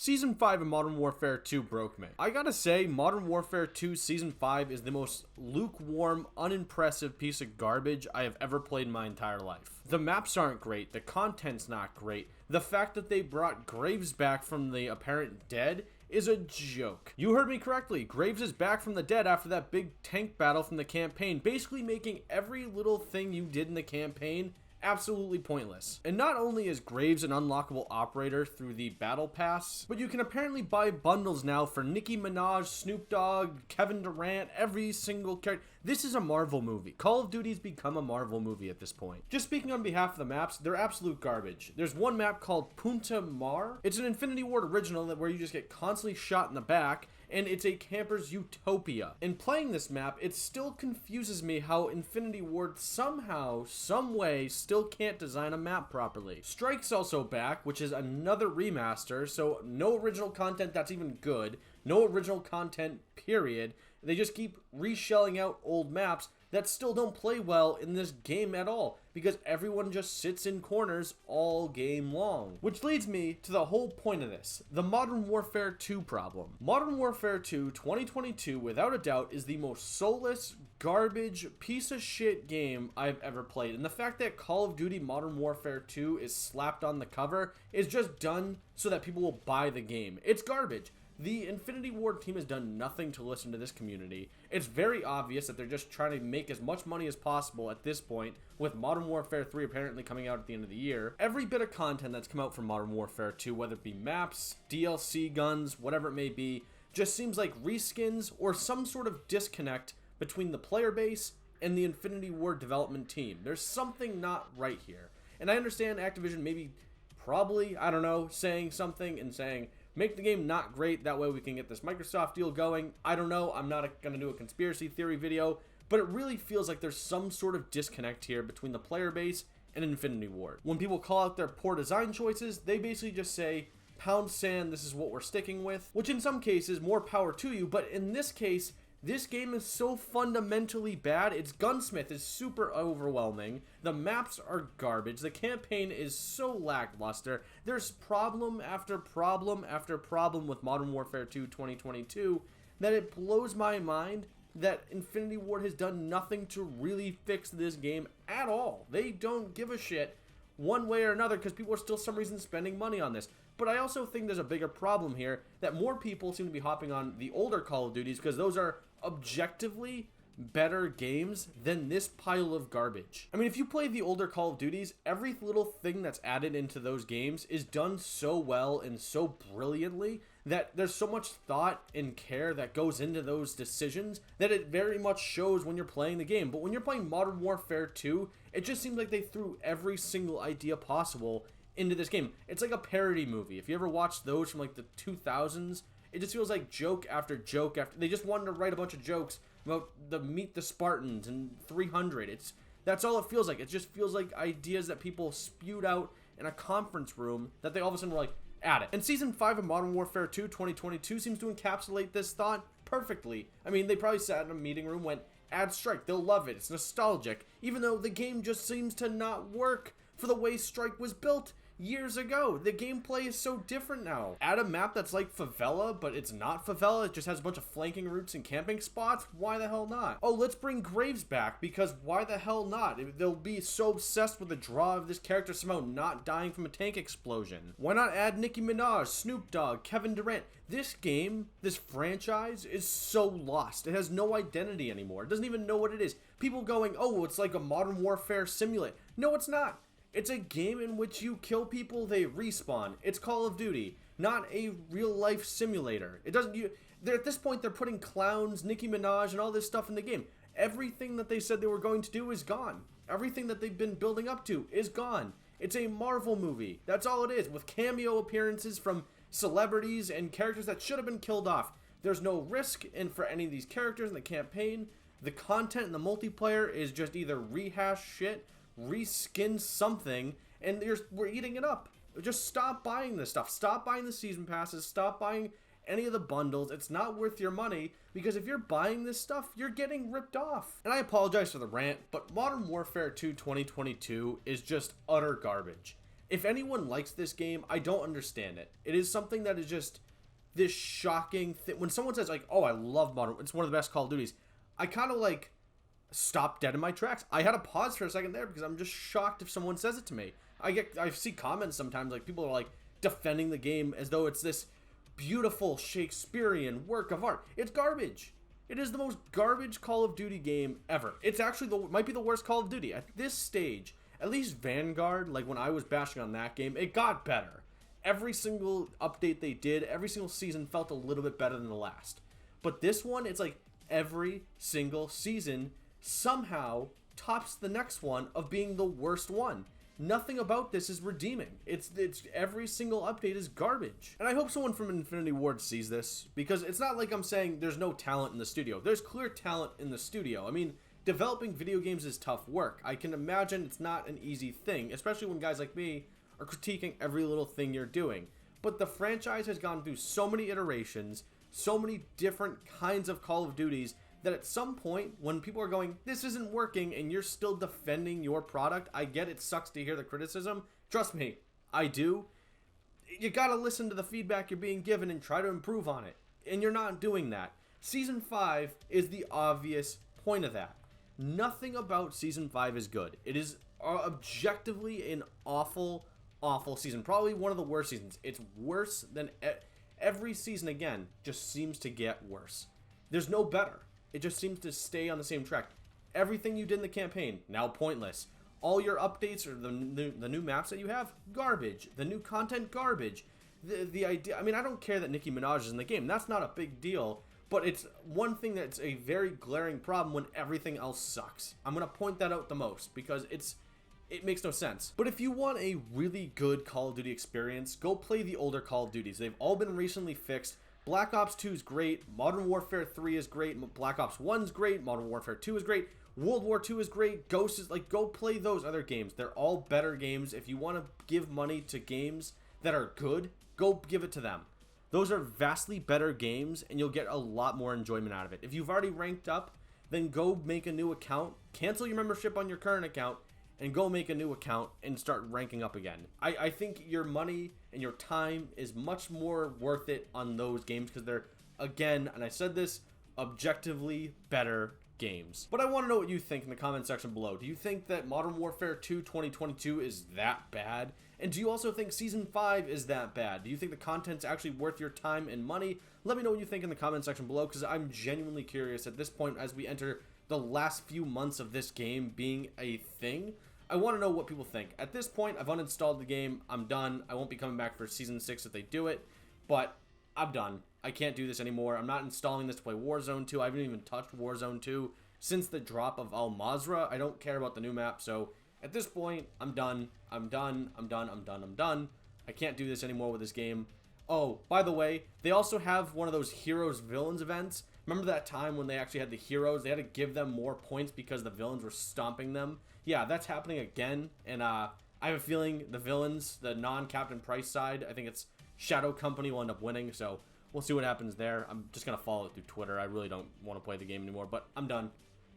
Season 5 of Modern Warfare 2 broke me. I gotta say, Modern Warfare 2 Season 5 is the most lukewarm, unimpressive piece of garbage I have ever played in my entire life. The maps aren't great, the content's not great, the fact that they brought Graves back from the apparent dead is a joke. You heard me correctly, Graves is back from the dead after that big tank battle from the campaign, basically making every little thing you did in the campaign absolutely pointless. And not only is Graves an unlockable operator through the battle pass, but you can apparently buy bundles now for Nicki Minaj, Snoop Dogg, Kevin Durant, every single character. This is a Marvel movie. Call of Duty's become a Marvel movie at this point. Just speaking on behalf of the maps, they're absolute garbage. There's one map called Punta Mar. It's an Infinity Ward original where you just get constantly shot in the back, and it's a camper's utopia. In playing this map, it still confuses me how Infinity Ward somehow, someway, still can't design a map properly. Strike's also back, which is another remaster, so no original content that's even good, no original content, period. They just keep reshelling out old maps that still don't play well in this game at all, because everyone just sits in corners all game long. Which leads me to the whole point of this, the Modern Warfare 2 problem. Modern Warfare 2 2022, without a doubt, is the most soulless, garbage, piece of shit game I've ever played. And the fact that Call of Duty Modern Warfare 2 is slapped on the cover is just done so that people will buy the game. It's garbage. The Infinity Ward team has done nothing to listen to this community. It's very obvious that they're just trying to make as much money as possible at this point, with Modern Warfare 3 apparently coming out at the end of the year. Every bit of content that's come out from Modern Warfare 2, whether it be maps, DLC guns, whatever it may be, just seems like reskins or some sort of disconnect between the player base and the Infinity Ward development team. There's something not right here. And I understand Activision maybe, probably, I don't know, saying something and saying, make the game not great, that way we can get this Microsoft deal going. I don't know, I'm not going to do a conspiracy theory video, but it really feels like there's some sort of disconnect here between the player base and Infinity Ward. When people call out their poor design choices, they basically just say, pound sand, this is what we're sticking with, which in some cases, more power to you, but in this case, this game is so fundamentally bad. Its gunsmith is super overwhelming. The maps are garbage. The campaign is so lackluster. There's problem after problem after problem with Modern Warfare 2 2022 that it blows my mind that Infinity Ward has done nothing to really fix this game at all. They don't give a shit one way or another because people are still for some reason spending money on this. But I also think there's a bigger problem here that more people seem to be hopping on the older Call of Duties because those are objectively better games than this pile of garbage. I mean, if you play the older Call of Duties, every little thing that's added into those games is done so well and so brilliantly that there's so much thought and care that goes into those decisions that it very much shows when you're playing the game. But when you're playing Modern Warfare 2, it just seems like they threw every single idea possible into this game. It's like a parody movie. If you ever watched those from like the 2000s, it just feels like joke after joke after. They just wanted to write a bunch of jokes about the Meet the Spartans and 300. That's all it feels like. It just feels like ideas that people spewed out in a conference room that they all of a sudden were like, add it. And Season 5 of Modern Warfare 2 2022 seems to encapsulate this thought perfectly. I mean, they probably sat in a meeting room, went, add Strike, they'll love it, it's nostalgic, even though the game just seems to not work for the way Strike was built years ago. The gameplay is so different now. Add a map that's like Favela, but it's not Favela, it just has a bunch of flanking routes and camping spots, why the hell not? Oh, let's bring Graves back, because why the hell not? They'll be so obsessed with the draw of this character somehow not dying from a tank explosion. Why not add Nicki Minaj, Snoop Dogg, Kevin Durant? This game, this franchise, is so lost. It has no identity anymore. It doesn't even know what it is. People going, oh, it's like a Modern Warfare simulate. No, it's not. It's a game in which you kill people, they respawn. It's Call of Duty, not a real-life simulator. It doesn't. At this point, they're putting clowns, Nicki Minaj, and all this stuff in the game. Everything that they said they were going to do is gone. Everything that they've been building up to is gone. It's a Marvel movie. That's all it is, with cameo appearances from celebrities and characters that should have been killed off. There's no risk for any of these characters in the campaign. The content in the multiplayer is just either rehash shit, reskin something, and we're eating it up. Just stop buying this stuff. Stop buying the season passes. Stop buying any of the bundles. It's not worth your money, because if you're buying this stuff, you're getting ripped off. And I apologize for the rant, but Modern Warfare 2 2022 is just utter garbage. If anyone likes this game, I don't understand it. It is something that is just this shocking thing. When someone says like, oh, I love Modern, it's one of the best Call of Duties, I kind of like stop dead in my tracks. I had to pause for a second there because I'm just shocked if someone says it to me. I see comments sometimes, like people are like defending the game as though it's this beautiful Shakespearean work of art. It's garbage. It is the most garbage Call of Duty game ever. It's actually might be the worst Call of Duty at this stage. At least Vanguard, like when I was bashing on that game, it got better. Every single update they did, every single season felt a little bit better than the last. But this one, it's like every single season somehow tops the next one of being the worst one. Nothing about this is redeeming. It's every single update is garbage. And I hope someone from Infinity Ward sees this, because it's not like I'm saying there's no talent in the studio. There's clear talent in the studio. I mean, developing video games is tough work. I can imagine it's not an easy thing, especially when guys like me are critiquing every little thing you're doing. But the franchise has gone through so many iterations, so many different kinds of Call of Duties, that at some point, when people are going, this isn't working, and you're still defending your product, I get it sucks to hear the criticism. Trust me, I do. You gotta listen to the feedback you're being given and try to improve on it. And you're not doing that. Season 5 is the obvious point of that. Nothing about Season 5 is good. It is objectively an awful, awful season. Probably one of the worst seasons. It's worse than every season again, just seems to get worse. There's no better. It just seems to stay on the same track. Everything you did in the campaign, now pointless. All your updates or the new maps that you have, garbage. The new content, garbage. The idea, I mean, I don't care that Nicki Minaj is in the game. That's not a big deal. But it's one thing that's a very glaring problem when everything else sucks. I'm going to point that out the most because it makes no sense. But if you want a really good Call of Duty experience, go play the older Call of Duties. They've all been recently fixed. Black Ops 2 is great, Modern Warfare 3 is great, Black Ops 1 is great, Modern Warfare 2 is great, World War 2 is great, Ghost is like, go play those other games. They're all better games. If you want to give money to games that are good, go give it to them. Those are vastly better games, and you'll get a lot more enjoyment out of it. If you've already ranked up, then go make a new account, cancel your membership on your current account, and go make a new account and start ranking up again. I think your money and your time is much more worth it on those games because they're, again, and I said this, objectively better games. But I want to know what you think in the comment section below. Do you think that Modern Warfare 2 2022 is that bad? And do you also think Season 5 is that bad? Do you think the content's actually worth your time and money? Let me know what you think in the comment section below because I'm genuinely curious at this point as we enter the last few months of this game being a thing. I want to know what people think. At this point, I've uninstalled the game. I'm done. I won't be coming back for Season 6 if they do it, but I'm done. I can't do this anymore. I'm not installing this to play Warzone 2. I haven't even touched Warzone 2 since the drop of Al Mazrah. I don't care about the new map, so at this point, I'm done. I'm done. I'm done. I'm done. I'm done. I can't do this anymore with this game. Oh, by the way, they also have one of those Heroes Villains events. Remember that time when they actually had the heroes? They had to give them more points because the villains were stomping them. Yeah, that's happening again, and I have a feeling the villains, the non-Captain Price side, I think it's Shadow Company, will end up winning, so we'll see what happens there. I'm just going to follow it through Twitter. I really don't want to play the game anymore, but I'm done.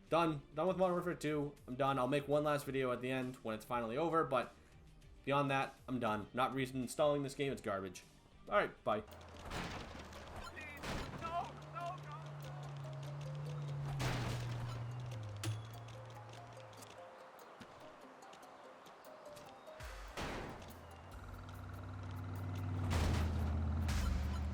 Done with Modern Warfare 2. I'm done. I'll make one last video at the end when it's finally over, but beyond that, I'm done. Not reinstalling this game. It's garbage. Alright, bye.